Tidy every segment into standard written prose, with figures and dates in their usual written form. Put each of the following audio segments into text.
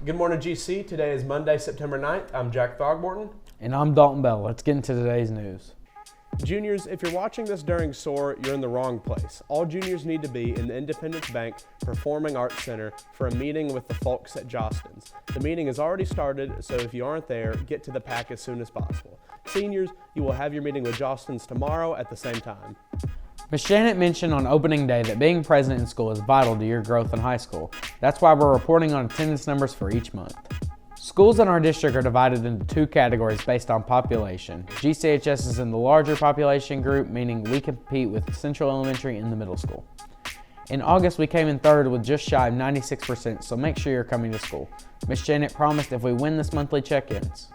Good morning, GC. Today is Monday, September 9th. I'm Jack Thogmorton. And I'm Dalton Bell. Let's get into today's news. Juniors, if you're watching this during SOAR, you're in the wrong place. All juniors need to be in the Independence Bank Performing Arts Center for a meeting with the folks at Jostens. The meeting has already started, so if you aren't there, get to the pack as soon as possible. Seniors, you will have your meeting with Jostens tomorrow at the same time. Ms. Janet mentioned on opening day that being present in school is vital to your growth in high school. That's why we're reporting on attendance numbers for each month. Schools in our district are divided into two categories based on population. GCHS is in the larger population group, meaning we compete with Central Elementary and the middle school. In August, we came in third with just shy of 96%, so make sure you're coming to school. Ms. Janet promised if we win this monthly check-ins.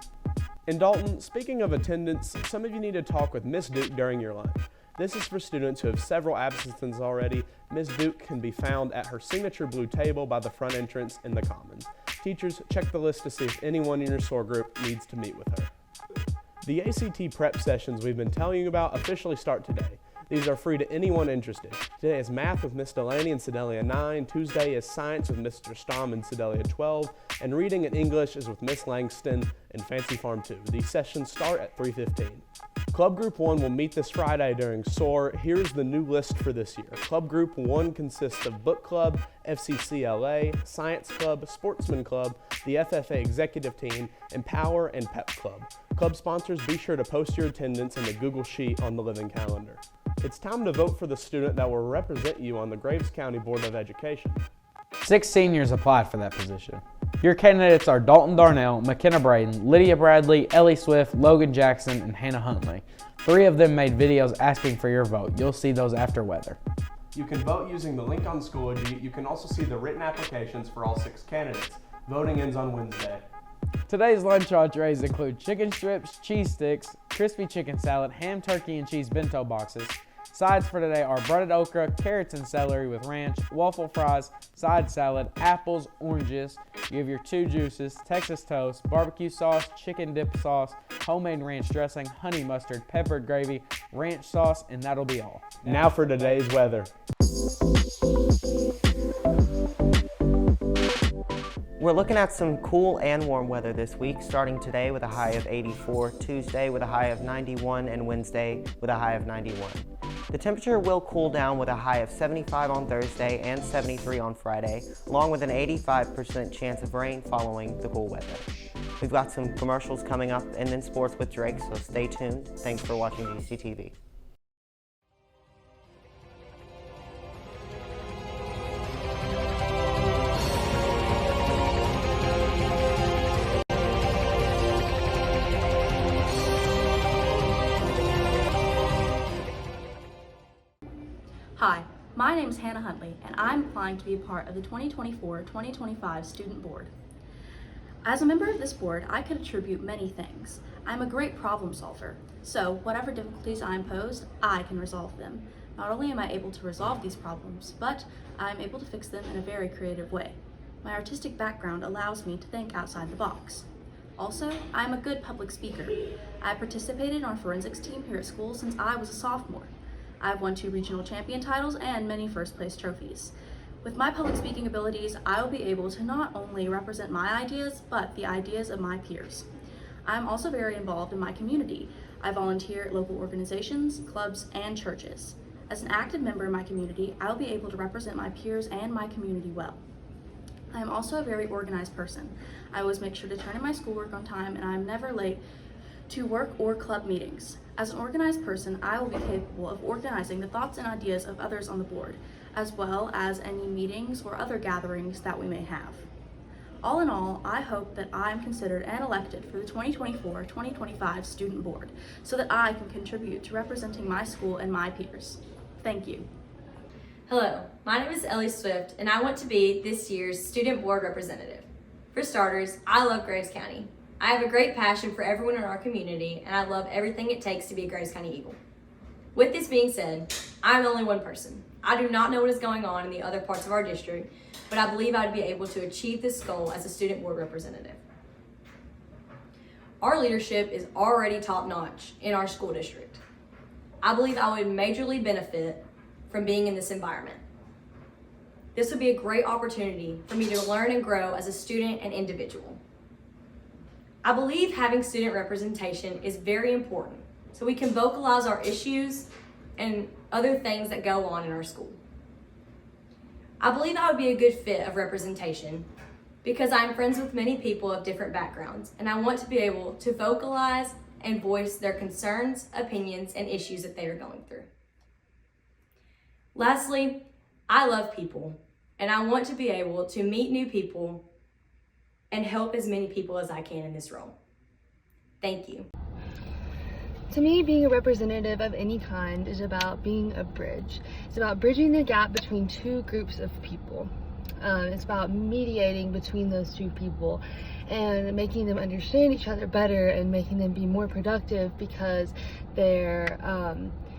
In Dalton, speaking of attendance, some of you need to talk with Miss Duke during your lunch. This is for students who have several absences already. Ms. Duke can be found at her signature blue table by the front entrance in the Commons. Teachers, check the list to see if anyone in your SOAR group needs to meet with her. The ACT prep sessions we've been telling you about officially start today. These are free to anyone interested. Today is math with Miss Delaney in Sedalia 9, Tuesday is science with Mr. Stamm in Sedalia 12, and reading and English is with Miss Langston in Fancy Farm 2. These sessions start at 3:15. Club Group 1 will meet this Friday during SOAR. Here's the new list for this year. Club Group 1 consists of Book Club, FCCLA, Science Club, Sportsman Club, the FFA Executive Team, Empower, and Pep Club. Club sponsors, be sure to post your attendance in the Google Sheet on the living calendar. It's time to vote for the student that will represent you on the Graves County Board of Education. 6 seniors applied for that position. Your candidates are Dalton Darnell, McKenna Braden, Lydia Bradley, Ellie Swift, Logan Jackson, and Hannah Huntley. 3 of them made videos asking for your vote. You'll see those after weather. You can vote using the link on Schoology. You can also see the written applications for all 6 candidates. Voting ends on Wednesday. Today's lunch entrees include chicken strips, cheese sticks, crispy chicken salad, ham, turkey, and cheese bento boxes. Sides for today are breaded okra, carrots and celery with ranch, waffle fries, side salad, apples, oranges. You have your 2 juices, Texas toast, barbecue sauce, chicken dip sauce, homemade ranch dressing, honey mustard, peppered gravy, ranch sauce, and that'll be all. Now for today's weather. We're looking at some cool and warm weather this week, starting today with a high of 84, Tuesday with a high of 91, and Wednesday with a high of 91. The temperature will cool down with a high of 75 on Thursday and 73 on Friday, along with an 85% chance of rain following the cool weather. We've got some commercials coming up and then sports with Drake, so stay tuned. Thanks for watching GCTV. Hi, my name is Hannah Huntley, and I'm applying to be a part of the 2024-2025 Student Board. As a member of this board, I could attribute many things. I'm a great problem solver, so whatever difficulties I'm posed, I can resolve them. Not only am I able to resolve these problems, but I'm able to fix them in a very creative way. My artistic background allows me to think outside the box. Also, I'm a good public speaker. I participated in our forensics team here at school since I was a sophomore. I've won 2 regional champion titles and many first place trophies. With my public speaking abilities, I will be able to not only represent my ideas, but the ideas of my peers. I'm also very involved in my community. I volunteer at local organizations, clubs, and churches. As an active member in my community, I will be able to represent my peers and my community well. I am also a very organized person. I always make sure to turn in my schoolwork on time, and I am never late to work or club meetings. As an organized person, I will be capable of organizing the thoughts and ideas of others on the board, as well as any meetings or other gatherings that we may have. All in all, I hope that I am considered and elected for the 2024-2025 Student Board, so that I can contribute to representing my school and my peers. Thank you. Hello, my name is Ellie Swift, and I want to be this year's Student Board Representative. For starters, I love Graves County. I have a great passion for everyone in our community, and I love everything it takes to be a Graves County Eagle. With this being said, I'm only one person. I do not know what is going on in the other parts of our district, but I believe I would be able to achieve this goal as a student board representative. Our leadership is already top-notch in our school district. I believe I would majorly benefit from being in this environment. This will be a great opportunity for me to learn and grow as a student and individual. I believe having student representation is very important so we can vocalize our issues and other things that go on in our school. I believe I would be a good fit of representation because I'm friends with many people of different backgrounds, and I want to be able to vocalize and voice their concerns, opinions, and issues that they are going through. Lastly, I love people, and I want to be able to meet new people and help as many people as I can in this role. Thank you. To me, being a representative of any kind is about being a bridge. It's about bridging the gap between two groups of people. It's about mediating between those two people and making them understand each other better and making them be more productive because they're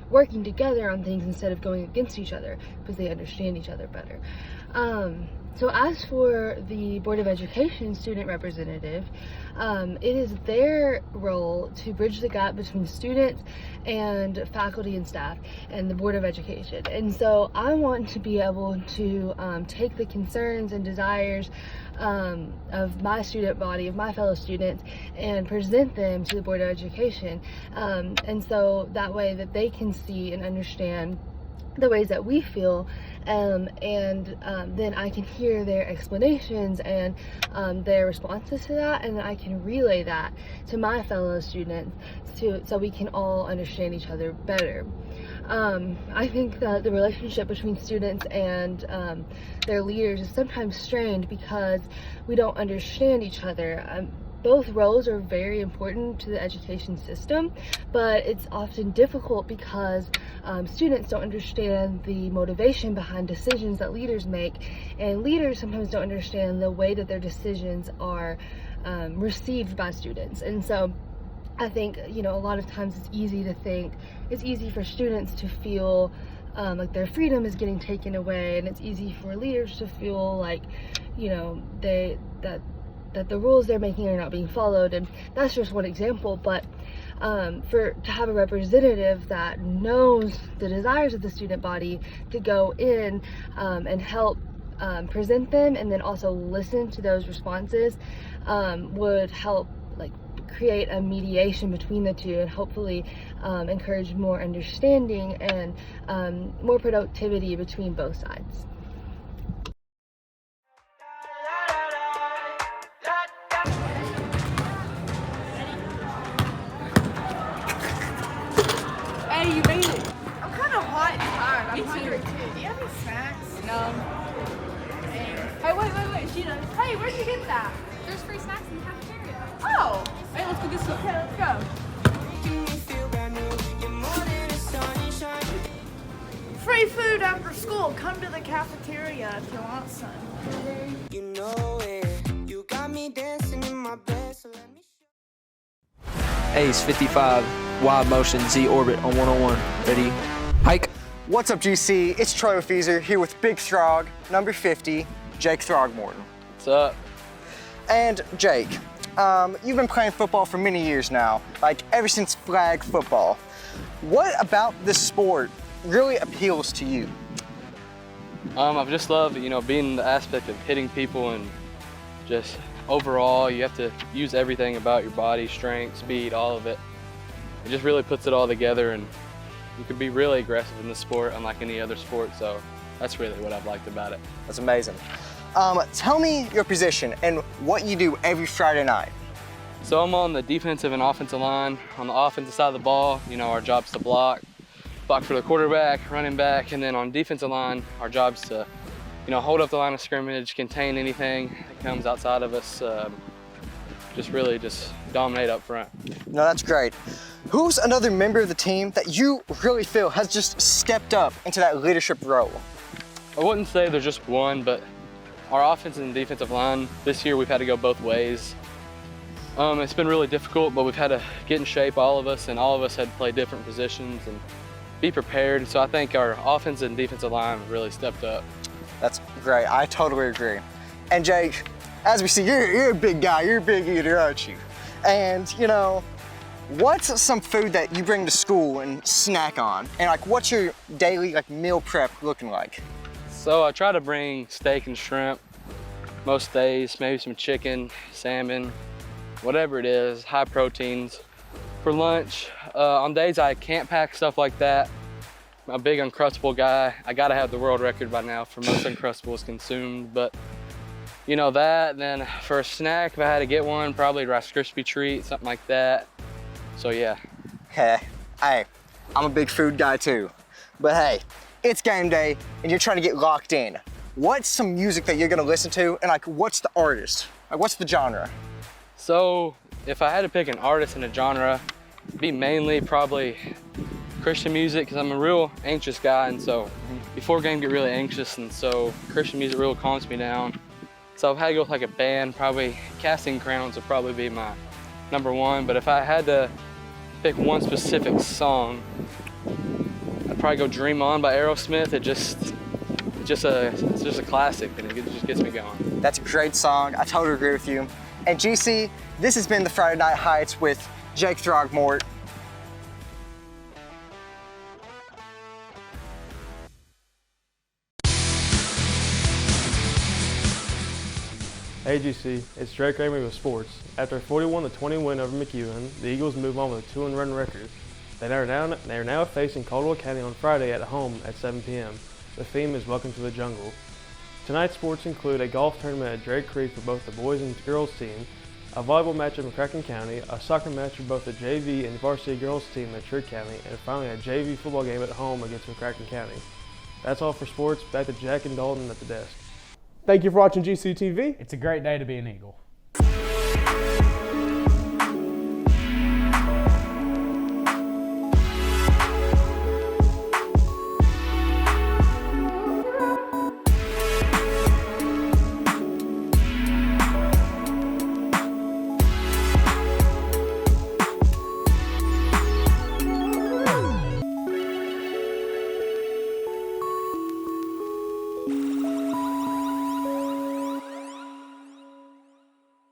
working together on things instead of going against each other because they understand each other better. So as for the Board of Education student representative, it is their role to bridge the gap between students and faculty and staff and the Board of Education. And so I want to be able to take the concerns and desires of my student body, of my fellow students, and present them to the Board of Education. And so that way that they can see and understand the ways that we feel, and then I can hear their explanations and their responses to that, and then I can relay that to my fellow students so we can all understand each other better. I think that the relationship between students and their leaders is sometimes strained because we don't understand each other. Both roles are very important to the education system, but it's often difficult because students don't understand the motivation behind decisions that leaders make, and leaders sometimes don't understand the way that their decisions are received by students. And so I think, a lot of times it's easy for students to feel like their freedom is getting taken away, and it's easy for leaders to feel like, that the rules they're making are not being followed. And that's just one example, but to have a representative that knows the desires of the student body to go in and help present them, and then also listen to those responses would help create a mediation between the two, and hopefully encourage more understanding and more productivity between both sides. Hey, you made it. I'm kind of hot and tired. I'm hungry too. Do you have any snacks? No. Hey, wait. She does. Hey, where'd you get that? There's free snacks in the cafeteria. Oh. Hey, let's go get some. Okay, let's go. Free food after school. Come to the cafeteria if you want some. You know it. You got me dancing in my bed, so let me A's 55, wide motion, Z orbit on 101. Ready? Hike. What's up, GC? It's Troy Feezer here with Big Throg, number 50, Jake Throgmorton. What's up? And Jake, you've been playing football for many years now, like ever since flag football. What about this sport really appeals to you? I've just loved, being the aspect of hitting people, and just overall, you have to use everything about your body, strength, speed, all of it. It just really puts it all together, and you can be really aggressive in this sport unlike any other sport, so that's really what I've liked about it. That's amazing. Tell me your position and what you do every Friday night. So I'm on the defensive and offensive line. On the offensive side of the ball, our job's to block for the quarterback, running back, and then on defensive line, our job's to hold up the line of scrimmage, contain anything that comes outside of us, just dominate up front. No, that's great. Who's another member of the team that you really feel has just stepped up into that leadership role? I wouldn't say there's just one, but our offensive and defensive line, this year we've had to go both ways. It's been really difficult, but we've had to get in shape, all of us, and all of us had to play different positions and be prepared. So I think our offensive and defensive line really stepped up. That's great, I totally agree. And Jake, as we see, you're a big guy, you're a big eater, aren't you? And what's some food that you bring to school and snack on? And what's your daily meal prep looking like? So I try to bring steak and shrimp most days, maybe some chicken, salmon, whatever it is, high proteins. For lunch, on days I can't pack stuff like that, I'm a big Uncrustable guy. I gotta have the world record by now for most Uncrustables consumed, but you know that. Then for a snack, if I had to get one, probably Rice Krispie treat, something like that. So yeah. Hey, I'm a big food guy too. But hey, it's game day and you're trying to get locked in. What's some music that you're gonna listen to, and like what's the artist? Like what's the genre? So if I had to pick an artist and a genre, it'd be mainly probably Christian music, because I'm a real anxious guy, and so before game I get really anxious, and so Christian music really calms me down. So I've had to go with like a band, probably Casting Crowns would probably be my #1, but if I had to pick one specific song, I'd probably go Dream On by Aerosmith. It's just a classic, and it just gets me going. That's a great song. I totally agree with you. And GC, this has been the Friday Night Heights with Jake Throgmort. Hey GC, it's Drake Ramey with sports. After a 41-20 win over McEwen, the Eagles move on with a 2-1 record. They are now facing Caldwell County on Friday at home at 7 p.m. The theme is Welcome to the Jungle. Tonight's sports include a golf tournament at Drake Creek for both the boys and girls team, a volleyball match at McCracken County, a soccer match for both the JV and varsity girls team at Trigg County, and finally a JV football game at home against McCracken County. That's all for sports. Back to Jack and Dalton at the desk. Thank you for watching GCTV. It's a great day to be an Eagle.